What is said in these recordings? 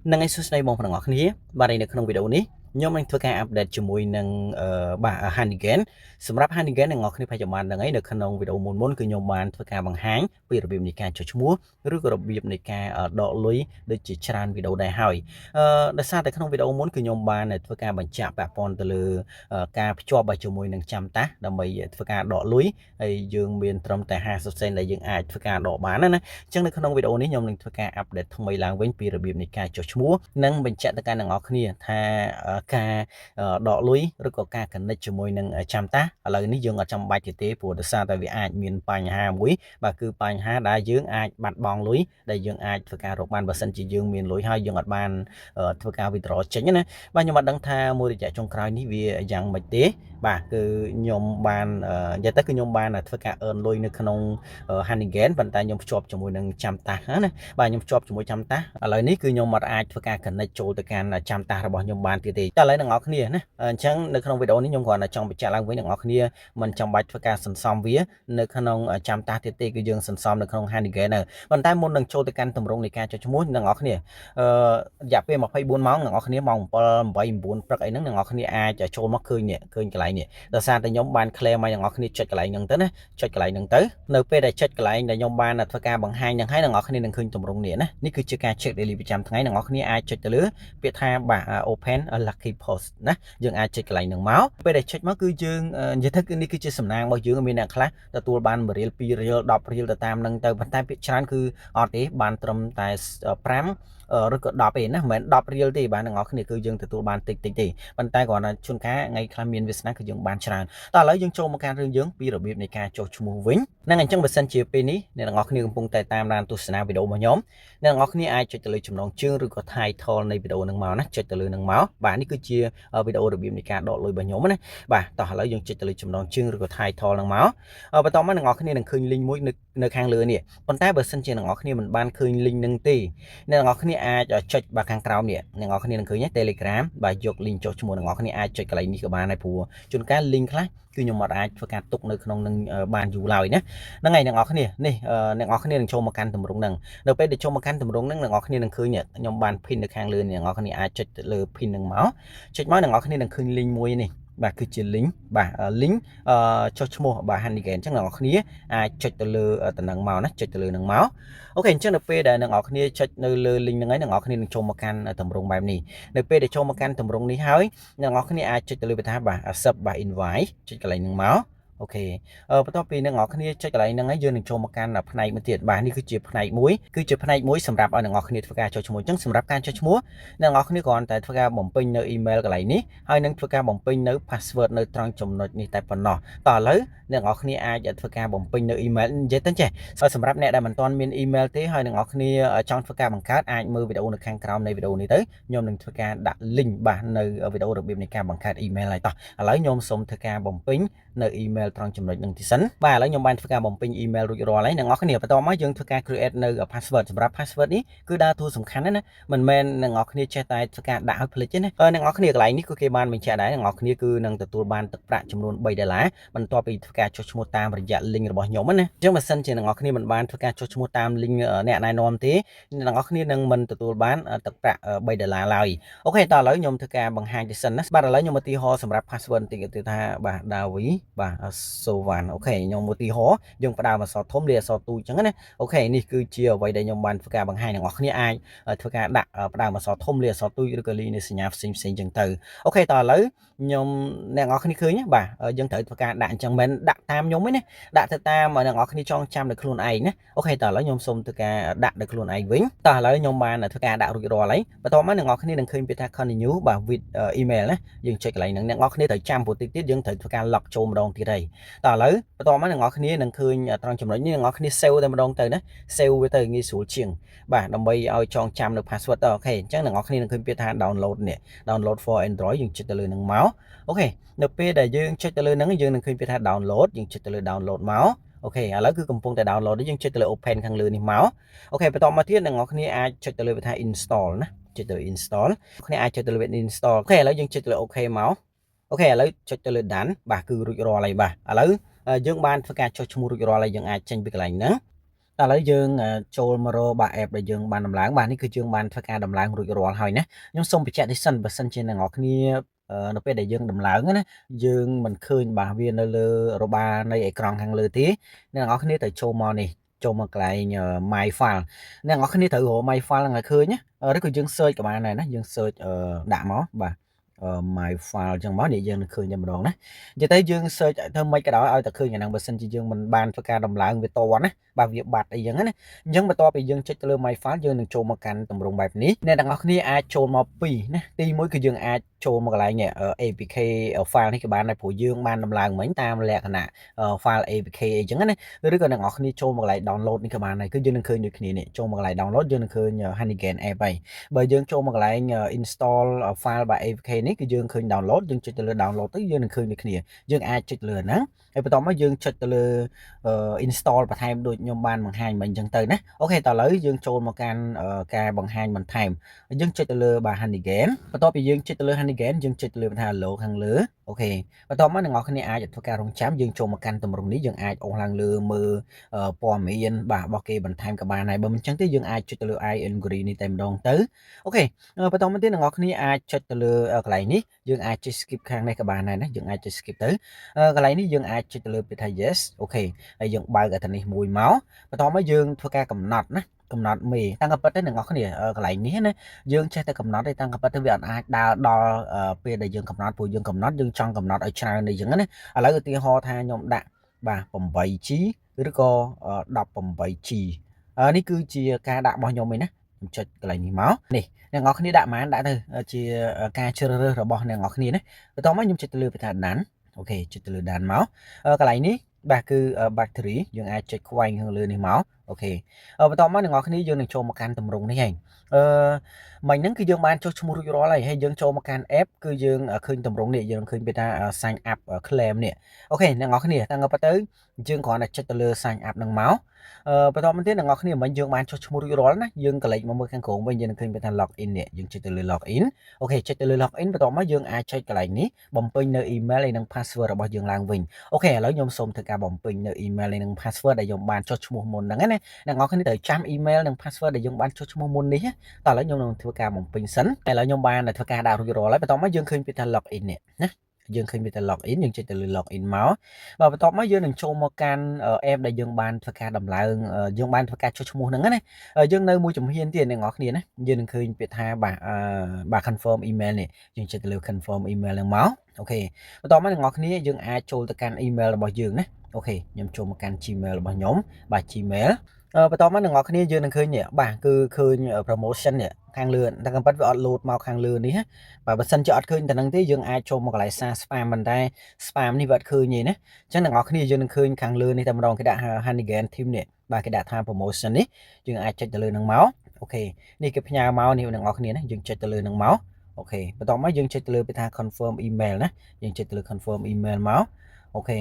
Nâng ấy số này mong phần ngọc ní bà đây là không video ní nhóm anh thưa ca update cho mùi nâng bà Hanigen sầmรับ Hanigen ใน ngọc ní phải cho bạn nâng ấy được không video muốn cứ nhóm bạn thưa ca bằng háng vìរបៀបនៃការចុចឈ្មោះឬក៏របៀបនៃការដកលុយដូចជាច្រើនវីដេអូដែរហើយដោយសារតែក្នុងវីដេអូមុនគឺខ្ញុំបានធ្វើការបញ្ជាក់ពាក់ព័ន្ធទៅលើការភ្ជាប់ជាមួយនឹងចាំតាស់ដើម្បីធ្វើការដកលុយហើយយើងមានត្រឹមតែ50សេនដែលយើងអាចធ្វើការដកបានណាអញ្ចឹងនៅក្នុងវីដេអូនេះខ្ញុំនឹងធ្វើការអាប់ដេតថ្មីឡើងវិញពីរបៀបនៃការចុចឈ្មោះនិងបញ្ជាក់ទៅកាន់អ្នកនរគ្នាថាការដកលុយឬក៏ការ connect ជាមួយនឹងចាំតាស់ឥឡូវនេះយើងអត់ចាំបាច់ទេព្រោះដោយសារតែវាអាចមានបញ្ហាមួយបាទគឺបញ្ហាដែលយើងអាចបាត់បង់លុយដែលយើងអាចធ្វើការរកបានបើសិនជាយើងមានលុយហើយយើងអត់បានធ្វើការ withdraw ចេញណាបាទខ្ញុំអត់ដឹងថាមួយរយៈចុងក្រោយនេះវាយ៉ាងម៉េចទេបាទគឺខ្ញុំបាននិយាយទៅគឺខ្ញុំបានធ្វើការ earn លុយនៅក្នុង Hanigen ប៉ុន្តែខ្ញុំភ្ជាប់ជាមួយនឹងចាំតាស់ណាបាទខ្ញុំភ្ជាប់ជាមួយចាំតាស់ឥឡូវនេះគឺខ្ញុំអត់អាចធ្វើការ connect ចូលទៅកាន់ចាំតាស់របស់ខ្ញុំបានទៀតទេតែឥឡូវអ្នកនរគ្នាណាអញ្ចឹងនៅក្នុងវីដេអូនេះខ្ញុំគ្រាន់តែចង់បញ្ជាក់ឡើងវិញអ្នកនរគ្នាមិនចាំបាច់ធ្វើការសន្សំវានៅក្នុងចាំតាស់ទៀតទេគឺយើងសន្សំនៅក្នុង Hanigen នៅប៉ុន្តែមុននឹងចូលទៅកាន់ទម្រង់នៃការចុចឈ្មោះអ្នកនរគ្នារយៈពេល24ម៉ោងអ្នកនរគ្នាម៉ោង7 8 9ព្រឹកអីហ្នឹងអ្នកនរគ្នាអាចចូលមកឃើញនេះឃើញកន្លែងនេះដោយសារតែខ្ញុំបាន claim ឲ្យអ្នកនរគ្នាចុចកន្លែងហ្នឹងទៅណាចុចកន្លែងហ្នឹងទៅនៅពេលដែលចុចកន្លែងដែលខ្ញុំបានធ្វើការបង្ហាញហ្នឹងហើយអ្នកនរគ្នានឹងឃើញទម្រង់នេះណានេះគឺជាការ check daily ប្រចាំថ្ងៃអ្នកនរគ្នាអាចចុចទៅលើពាក្យថាបាទ open a lucky post ណាយើងអាចចុចកន្លែងហ្នឹងមកពេលដែលចុចមកគឺយើងនិយាយទៅគឺនេះគឺជាសំណាងរបស់យើងមានអ្នកខ្លះទទួលបាន1រៀល2រៀល10រៀលទៅតាមហ្នឹងទៅប៉ុន្តែពាក្យច្រើនគឺអត់ទេបានត្រឹមតែ5ឬក៏10ទេណាមិនមែន10រៀលទេបាទអ្នកនរគ្នាគឺយើងទទួលបានតិចតិចទេប៉ុន្តែគ្រាន់តែជួនកាលថ្ងៃខ្លះមានវាសនាគឺយើងបានច្រើនតោះឥឡូវយើងចូលមកការរឿងយើងពីរបៀបនៃការចុះឈ្មោះវិញហ្នឹងអញ្ចឹងបើសិនជាពេលនេះអ្នកនរគ្នាកំពុងតែតាមដានទស្សនាវីដេអូរបស់ខ្ញុំអ្នកនរគ្នាអាចចុចទៅលើចំណងជើងឬក៏ title នៃវីដេអូហ្នឹងមកណាចុចទៅលើហ្នឹងមកបាទនេះគឺជាវីដេអូរបៀបនៃការដកលុយរបស់ខ្ញុំណាបាទតោះឥឡូវយើងចុចទៅលើចំណងជើងឬក៏ title ហ្នឹងមកបន្ទាប់មកអ្នកនរគ្នានឹងឃើញ link មួយនៅខាងលើនេះប៉ុន្តែបើសិនជាអ្នកនរគ្នាមិនបានឃើញ link ហ្នឹងទេអ្នកនរគ្នាអាចចុចបាទខាងក្រោមនេះអ្នកនរគ្នានឹងឃើញ Telegram បាទយក link ចុះឈ្មោះអ្នកនរគ្នាអាចចុចកន្លែងនេះក៏បានដែរព្រោះជួនកាល link ខ្លះគឺខ្ញុំអត់អាចធ្វើការទុកនៅក្នុងនឹងបានយូរឡើយណាហ្នឹងហើយអ្នកនរគ្នានេះអ្នកនរគ្នានឹងចូលមកកាន់ទម្រង់ហ្នឹងនៅពេលដែលចូលមកកាន់ទម្រង់ហ្នឹងអ្នកនរគ្នានឹងឃើញខ្ញុំបាន pin នៅខាងលើអ្នកនរគ្នាអាចចុចទៅលើ pin ហ្នឹងមកចុចមកអ្នកនរគ្នានឹងឃើញ link មួយនេះបាទគឺជា link បាទ link ចុះឈ្មោះបាទ Hanigen អញ្ចឹងអ្នកនរគ្នាអាចចុចទៅលើតំណឹងមកណាចុចទៅលើហ្នឹងមកអូខេអញ្ចឹងនៅពេលដែលអ្នកនរគ្នាចុចនៅលើ link ហ្នឹងហើយអ្នកនរគ្នានឹងចូលមកកាន់ទម្រង់បែបនេះនៅពេលដែលចូលមកកាន់ទម្រង់នេះហើយអ្នកនរគ្នាអាចចុចទៅលើបថាបាទ accept បាទ invite ចុចកន្លែងហ្នឹងមកអូខេបន្ទាប់ពីអ្នកនរគ្នាចុចកន្លែងហ្នឹងហើយយើងនឹងចូលមកកាន់ផ្នែកមួយទៀតបាទនេះគឺជាផ្នែកមួយសម្រាប់ឲ្យអ្នកនរគ្នាធ្វើការចុចឈ្មោះអញ្ចឹងសម្រាប់ការចុចឈ្មោះអ្នកនរគ្នាគ្រាន់តែធ្វើការបំពេញនៅ email កន្លែងនេះហើយនឹងធ្វើការបំពេញនៅ password នៅត្រង់ចំណុចនេះតែប៉ុណ្ណោះតោះឥឡូវអ្នកនរគ្នាអាចធ្វើការបំពេញនៅ email និយាយទៅចេះសម្រាប់អ្នកដែលមិនទាន់មាន email ទេហើយអ្នកនរគ្នាចង់ធ្វើការបង្កើតអាចមើលវីដេអូនៅខាងក្រោមនៃវីដេអូនេះទៅខ្ញុំនឹងធ្វើការដាក់ link បាទនៅវីដេអូរបៀបនៃការបង្កើត email ហើយតោះឥឡូវខ្ញុំសូមធ្វើការបំពេញនៅ email ត្រង់ចំណុចនឹងទីសិនបាទឥឡូវខ្ញុំបានធ្វើការបំពេញ email រួចរាល់ហើយអ្នកនរគ្នាបន្តមកយើងធ្វើការ create នៅ password សម្រាប់ password នេះគឺដើរតួសំខាន់ណាស់មិនមែនអ្នកនរគ្នាចេះតែធ្វើការដាក់ឲ្យភ្លេចទេណាអ្នកនរគ្នាកន្លែងនេះគឺគេបានបញ្ជាក់ដែរអ្នកនរគ្នាគឺនឹងទទួលបានទឹកប្រាក់ចំនួន$3បន្ទាប់ពីធ្វើការចុះឈ្មោះតាមរយៈ link របស់ខ្ញុំណាអញ្ចឹងបើសិនជាអ្នកនរគ្នាមិនបានធ្វើការចុះឈ្មោះតាម link អ្នកណែនាំទេអ្នកនរគ្នានឹងមិនទទួលបានទឹកប្រាក់$3ឡើយអូខេតោះឥឡូវខ្ញុំធ្វើការបង្ហាញទៅសិនណាបាទឥឡូវខ្ញុំឧទាហរណ៍សម្រាប់ password បន្តិចទៅថាបាទ Davi បាទ Sovan អូខេខ្ញុំឧទាហរណ៍យើងផ្ដើមអក្សរធំលាអក្សរទូចអញ្ចឹងណាអូខេនេះគឺជាអ្វីដែលខ្ញុំបានធ្វើការបង្ហាញអ្នកនរគ្នាអាចធ្វើការដាក់ផ្ដើមអក្សរធំលាអក្សរទូចឬក៏លីនៃសញ្ញាផ្សេងអញ្ចឹងទៅអូខេតោះឥឡូវខ្ញុំអ្នកនរគ្នាឃើញបាទយើងត្រូវធ្វើការដាក់អញ្ចឹងមិនដាក់តាមខ្ញុំទេណាដាក់ទៅតាមអ្នកនរគ្នាចងចាំដោយខ្លួនឯងណាអូខេតោះឥឡូវខ្ញុំសូមធ្វើការដាក់ដោយខ្លួនឯងវិញតោះឥឡូវខ្ញុំបានធ្វើការដាក់រួចរាល់ហើយបន្ទាប់មកអ្នកនរគ្នានឹងឃើញពាក្យថា continue បាទ with email ណាយើងចុចកន្លែងហ្នឹងអ្នកនរគ្នាត្រូវចាំបន្តិចទៀតយើងត្រូវធ្វើការ log ចូលម្ដងទៀតហើយតោះឥឡូវបន្ទាប់មកអ្នកនរគ្នានឹងឃើញត្រង់ចំណុចនេះអ្នកនរគ្នា save តែម្ដងទៅណា save វាទៅងាយស្រួលជាងបាទដើម្បីឲ្យចងចាំនៅ password ទៅអូខេអញ្ចឹងអ្នកនរគ្នានឹងឃើញពាក្យថា download នេះ download for Android យើងចុចទៅលើហ្នឹងមកអូខេនៅពេលដែលយើងចុចទៅលើហ្នឹងយើងនឹងឃើញពាក្យថា download យើងចុចទៅលើ download មកអូខេឥឡូវគឺកំពុងតែ download យើងចុចទៅលើ open ខាងលើនេះមកអូខេបន្តមកទៀតអ្នកនរគ្នាអាចចុចទៅលើវាថា install ណាចុចទៅលើ install គ្នាអាចចុចទៅលើ install អូខេឥឡូវយើងចុចទៅលើ OK មកអូខេឥឡូវចុចទៅលើ done បាទគឺរួចរាល់ហើយបាទឥឡូវយើងបានធ្វើការចុះឈ្មោះរួចរាល់ហើយយើងអាចចេញពីកន្លែងហ្នឹង តែឥឡូវយើងចូលមករកបាទ app ដែលយើងបានដំឡើងបាទនេះគឺយើងបានធ្វើការដំឡើងរួចរាល់ហើយណាខ្ញុំសូមបញ្ជាក់នេះសិនបើសិនជាអ្នកនរគ្នានៅពេលដែលយើងដំឡើងណាយើងមិនឃើញបាទវានៅលើរបាលនៃអេក្រង់ខាងលើទេអ្នកនរគ្នាត្រូវចូលមកនេះចូលមកកន្លែង my file អ្នកនរគ្នាត្រូវរក my file ហ្នឹងឲ្យឃើញណាឬក៏យើង search ក៏បានដែរណាយើង search ដាក់មកបាទ my file ចឹងមកនេះយើងនឹងឃើញតែម្ដងណានិយាយទៅយើង search ធ្វើម៉េចក៏ដោយឲ្យតែឃើញអាហ្នឹងបើសិនជាយើងមិនបានធ្វើការដំឡើងវាតណាបាទវាបាត់អីចឹងណាអញ្ចឹងបន្ទាប់ពីយើងចុចទៅលើ my file យើងនឹងចូលមកកាន់ទម្រង់បែបនេះអ្នកទាំងអស់គ្នាអាចចូលមកពីរណាទី1គឺយើងអាចចូលមកកន្លែងនេះ APK file នេះក៏បានដែរព្រោះយើងបានដំឡើងមិញតាមលក្ខណៈ file APK អីចឹងណាឬក៏អ្នកទាំងអស់គ្នាចូលមកកន្លែង download នេះក៏បានដែរគឺយើងនឹងឃើញដូចគ្នានេះចូលមកកន្លែង download យើងនឹងឃើញ Honeygain app ហើយបើយើងចូលមកកន្លែង install file by APK នេះគឺយើងឃើញ download យើងចុចទៅលើ download ទៅយើងនឹងឃើញដូចគ្នាយើងអាចចុចលើហ្នឹងហើយបន្ទាប់មកយើងចុចទៅលើ install បន្ថែមដូចខ្ញុំបានបង្ហាញមិញអញ្ចឹងទៅណាអូខេតឥឡូវយើងចូលមកកាន់ការបង្ហាញបន្ថែមយើងចុចទៅលើបាទ Honeygain បន្ទាប់ពីយើងចុចទៅលើ Honeygain យើងចុចទៅលើបន្ថែម hello ខាងលើអូខេបន្ទាប់មកអ្នកនរគ្នាអាចធ្វើការរងចាំយើងចូលមកកាន់ទម្រង់នេះយើងអាចអូសឡើងលើមើលព័ត៌មានបាទរបស់គេបន្ថែមក៏បានដែរបើមិនអញ្ចឹងទេយើងអាចចុចទៅលើ I agree នេះតែម្ដងទៅអូខេបន្តមកទៀតអ្នកនរគ្នាអាចចុចទៅលើកន្លែងនេះយើងអាចចុច skip ខាងនេះក៏បានដែរណាយើងអាចចុច skip ទៅកន្លែងនេះយើងអាចចុចទៅលើពាក្យថា yes អូខេហើយយើងបើកអានេះមួយមកបន្តមកយើងធ្វើការកំណត់ណាកំណត់មេតាំងកពិតទៅអ្នកនរគ្នាកន្លែងនេះណាយើងចេះតែកំណត់ទេតាំងកពិតទៅវាអត់អាចដើរដល់ពេលដែលយើងកំណត់ព្រោះយើងកំណត់យើងចង់កំណត់ឲ្យច្រើនអីចឹងណាឥឡូវឧទាហរណ៍ថាខ្ញុំដាក់បាទ 8G ឬក៏ 18G នេះគឺជាការដាក់របស់ខ្ញុំឯណាខ្ញុំចុចកន្លែងនេះមកនេះអ្នកនរគ្នាដាក់ប៉ុន្មានដាក់ទៅជាការជ្រើសរើសរបស់អ្នកនរគ្នាណាបន្ទាប់មកខ្ញុំចុចទៅលើពាក្យថា done អូខេចុចទៅលើ done មកកន្លែងនេះបាទគឺ battery យើងអាចចុចខ្វែងខាងលើនេះមកអូខេបន្ទាប់មកអ្នកនរគ្នាយើងនឹងចូលមកកាន់ទម្រង់នេះឯងមិញហ្នឹងគឺយើងបានចុះឈ្មោះរួចរាល់ហើយយើងចូលមកកាន់ app គឺយើងឃើញទម្រង់នេះយើងឃើញពាក្យថា sign up claim នេះអូខេអ្នកនរគ្នាតាំងទៅទៅយើងគ្រាន់តែចុចទៅលើ sign up ហ្នឹងមកបន្តមកទៀតអ្នកនរគ្នាមិញយើងបានចុះឈ្មោះរួចរាល់ណាយើងកលេចមកមើលខាងក្រោមវិញយើងនឹងឃើញពាក្យថា login នេះយើងចុចទៅលើ login អូខេចុចទៅលើ login បន្ទាប់មកយើងអាចចុចកន្លែងនេះបំពេញនៅ email ហើយនិង password របស់យើងឡើងវិញអូខេឥឡូវខ្ញុំសូមធ្វើការបំពេញនៅ email ហើយនិង password ដែលខ្ញុំបានចុះឈ្មោះមុនហ្នឹងណាអ្នកនរគ្នាត្រូវចាំ email និង password ដែលយើងបានចុះឈ្មោះមុននេះតោះឥឡូវខ្ញុំនឹងធ្វើការបំពេញសិនតែឥឡូវខ្ញុំបានធ្វើការដាក់រួចរាល់ហើយបន្ទាប់មកយើងឃើញពាក្យថា login នេះណាយើងឃើញវាទៅ login យើងចុចទៅលើ login មកបាទបន្ទាប់មកយើងនឹងចូលមកកាន់ app ដែលយើងបានធ្វើការដំឡើងយើងបានធ្វើការចុះឈ្មោះហ្នឹងណាយើងនៅមួយជំហានទៀតអ្នកនរគ្នាណាយើងនឹងឃើញពាក្យថាបាទ confirm email នេះយើងចុចទៅលើ confirm email ហ្នឹងមកអូខេបន្ទាប់មកអ្នកនរគ្នាយើងអាចចូលទៅកាន់ email របស់យើងណាអូខេខ្ញុំចូលមកកាន់ Gmail របស់ខ្ញុំបាទ Gmail បន្តមកអ្នកនរគ្នាយើងនឹងឃើញនេះបាទគឺឃើញ promotion នេះខាងលើតែកំប៉ិតវាអត់ load មកខាងលើនេះបាទបើសិនជាអត់ឃើញតែនឹងទេយើងអាចចូលមកកន្លែងសារ spam ប៉ុន្តែ spam នេះវាអត់ឃើញទេណាអញ្ចឹងអ្នកនរគ្នាយើងនឹងឃើញខាងលើនេះតែម្ដងគេដាក់ Honeygain Team នេះបាទគេដាក់ថា promotion នេះយើងអាចចុចទៅលើនឹងមកអូខេនេះគេផ្ញើមកនេះអ្នកនរគ្នាណាយើងចុចទៅលើនឹងមកអូខេបន្ទាប់មកយើងចុចទៅលើពាក្យថា confirm email ណាយើងចុចទៅលើ confirm email មកអូខេ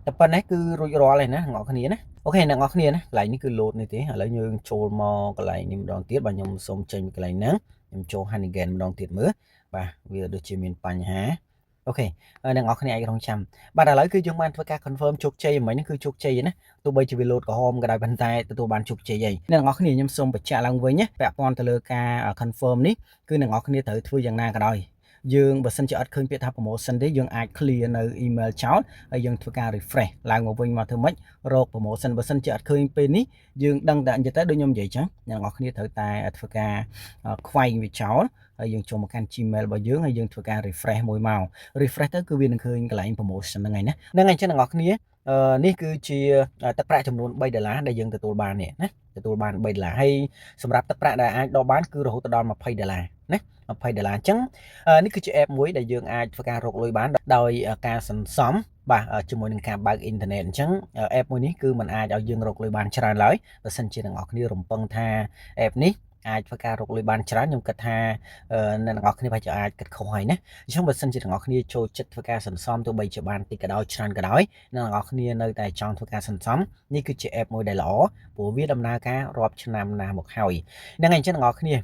តែប៉ុណ្ណេះគឺរួចរាល់ហើយណាអ្នកនរគ្នាណាអូខេអ្នកនរគ្នាណាកន្លែងនេះគឺ load នេះទេឥឡូវយើងចូលមកកន្លែងនេះម្ដងទៀតបាទខ្ញុំសូមចេញពីកន្លែងហ្នឹងខ្ញុំចូល Honeygain ម្ដងទៀតមើលបាទវាដូចជាមានបញ្ហាអូខេអ្នកនរគ្នាអាចរងចាំបាទឥឡូវគឺយើងបានធ្វើការ confirm ជោគជ័យមិញហ្នឹងគឺជោគជ័យណាទោះបីជាវា load ក្រហមក៏ដោយប៉ុន្តែទទួលបានជោគជ័យហើយអ្នកនរគ្នាខ្ញុំសូមបញ្ជាក់ឡើងវិញណាពាក់ព័ន្ធទៅលើការ confirm នេះគឺអ្នកនរគ្នាត្រូវធ្វើយ៉ាងណាក៏ដោយយើងបើសិនជាអត់ឃើញពាក្យថា promotion ទេយើងអាច clear នៅ email ចោលហើយយើងធ្វើការ refresh ឡើងមកវិញមកធ្វើម៉េចរក promotion បើសិនជាអត់ឃើញពេលនេះយើងដឹងតែអញ្ចឹងទៅដូចខ្ញុំនិយាយចឹងអ្នកនរគ្នាត្រូវតែធ្វើការខ្វែងវាចោលហើយយើងចូលមកកាន់ Gmail របស់យើងហើយយើងធ្វើការ refresh មួយមក refresh ទៅគឺវានឹងឃើញកន្លែង promotion ហ្នឹងហើយណាហ្នឹងហើយចឹងអ្នកនរគ្នានេះគឺជាទឹកប្រាក់ចំនួន$3ដែលយើងទទួលបាននេះណាទទួលបាន$3ហើយសម្រាប់ទឹកប្រាក់ដែលអាចដកបានគឺរហូតដល់$20ណា$20អញ្ចឹងនេះគឺជា app មួយដែលយើងអាចធ្វើការរកលុយបានដោយការសន្សំបាទជាមួយនឹងការបើកអ៊ីនធឺណិតអញ្ចឹង app មួយនេះគឺมันអាចឲ្យយើងរកលុយបានច្រើនឡើយបើសិនជាអ្នកនរគ្នារំពឹងថា app នេះអាចធ្វើការរកលុយបានច្រើនខ្ញុំគិតថាអ្នកទាំងអស់គ្នាប្រហែលជាអាចគិតខុសហើយណាអញ្ចឹងបើសិនជាអ្នកទាំងអស់គ្នាចូលចិត្តធ្វើការសន្សំទោះបីជាបានតិចក៏ដោយច្រើនក៏ដោយអ្នកទាំងអស់គ្នានៅតែចង់ធ្វើការសន្សំនេះគឺជា app មួយដែលល្អព្រោះវាដំណើរការរាប់ឆ្នាំណាស់មកហើយហ្នឹងហើយអញ្ចឹងអ្នកទាំងអស់គ្នា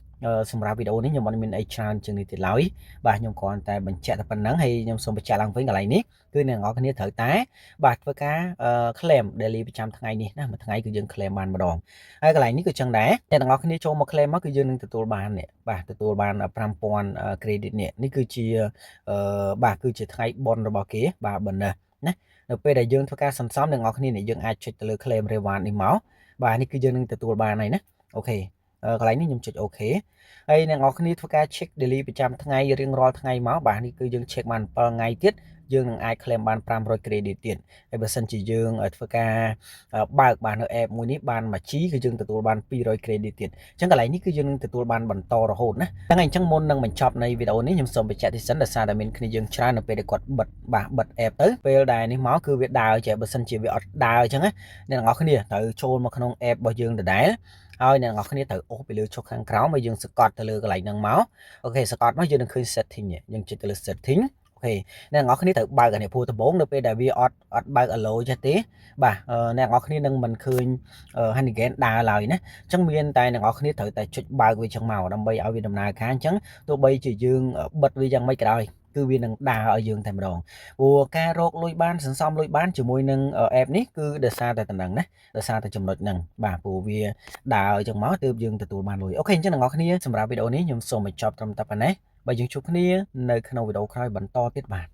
សម្រាប់វីដេអូនេះខ្ញុំអត់មានអីច្រើនជាងនេះទៀតឡើយបាទខ្ញុំគ្រាន់តែបញ្ជាក់តែប៉ុណ្្នឹងហើយខ្ញុំសូមបញ្ជាក់ឡើងវិញកន្លែងនេះគឺអ្នកនរគ្នាត្រូវតែបាទធ្វើការclaim daily ប្រចាំថ្ងៃនេះណាមួយថ្ងៃគឺយើង claim បានម្ដងហើយកន្លែងនេះគឺចឹងដែរអ្នកនរគ្នាចូលមក claim មកគឺយើងនឹងទទួលបាននេះបាទទទួលបាន 5000 credit នេះគឺជាបាទគឺជាថ្ងៃបុណ្យរបស់គេបាទប៉ុណ្ណេះណានៅពេលដែលយើងធ្វើការសន្សំអ្នកនរគ្នានេះយើងអាចចុចទៅលើ claim reward នេះមកបាទនេះគឺយើងនឹងទទួលបានហើយណាអូខេកន្លែងនេះខ្ញុំចុច OK ហើយអ្នកនរគ្នាធ្វើការ check daily ប្រចាំថ្ងៃរៀងរាល់ថ្ងៃមកបាទនេះគឺយើង check បាន7ថ្ងៃទៀតយើងនឹងអាច claim បាន500 credit ទៀតហើយបើសិនជាយើងធ្វើការបើកបាននៅ app មួយនេះបានមួយជីគឺយើងទទួលបាន200 credit ទៀតអញ្ចឹងកន្លែងនេះគឺយើងនឹងទទួលបានបន្តរហូតណាហ្នឹងហើយអញ្ចឹងមុននឹងបញ្ចប់នៃវីដេអូនេះខ្ញុំសូមបញ្ជាក់ទីសិនដោយសារតែមានគ្នាយើងច្រើននៅពេលដែលគាត់បិទ app ទៅពេលដែលនេះមកគឺវាដើរចេះបើសិនជាវាអត់ដើរអញ្ចឹងណាអ្នកនរគ្នាត្រូវចូលមកក្នុង app របស់យើងដដែលហើយអ្នកនរគ្នាត្រូវអូសពីលើចុះខាងក្រោមហើយយើងសកត់ទៅលើកន្លែងហ្នឹងមកអូខេសកត់មកយើងនឹងឃើញ setting យើងចុចទៅលើ setting អូខេអ្នកនរគ្នាត្រូវបើកអានេះព្រោះដំបូងនៅពេលដែលវាអត់បើក allow ចេះទេបាទអ្នកនរគ្នានឹងមិនឃើញ Honeygan ដើរឡើយណាអញ្ចឹងមានតែអ្នកនរគ្នាត្រូវតែចុចបើកវាចឹងមកដើម្បីឲ្យវាដំណើរការអញ្ចឹងទោះបីជាយើងបិទវាយ៉ាងម៉េចក៏ដោយគឺវានឹងដើរឲ្យយើងតែម្ដងព្រោះការរកលុយបានសន្សំលុយបានជាមួយនឹង app នេះគឺដោយសារតែតំណឹងណាដោយសារតែចំណុចហ្នឹងបាទព្រោះវាដើរអញ្ចឹងមកទើបយើងទទួលបានលុយអូខេអញ្ចឹងអ្នកនរគ្នាសម្រាប់វីដេអូនេះខ្ញុំសូមបញ្ចប់ត្រឹមតែប៉ុណ្ណេះបើយើងជួបគ្នានៅក្នុងវីដេអូក្រោយបន្តទៀតបាទ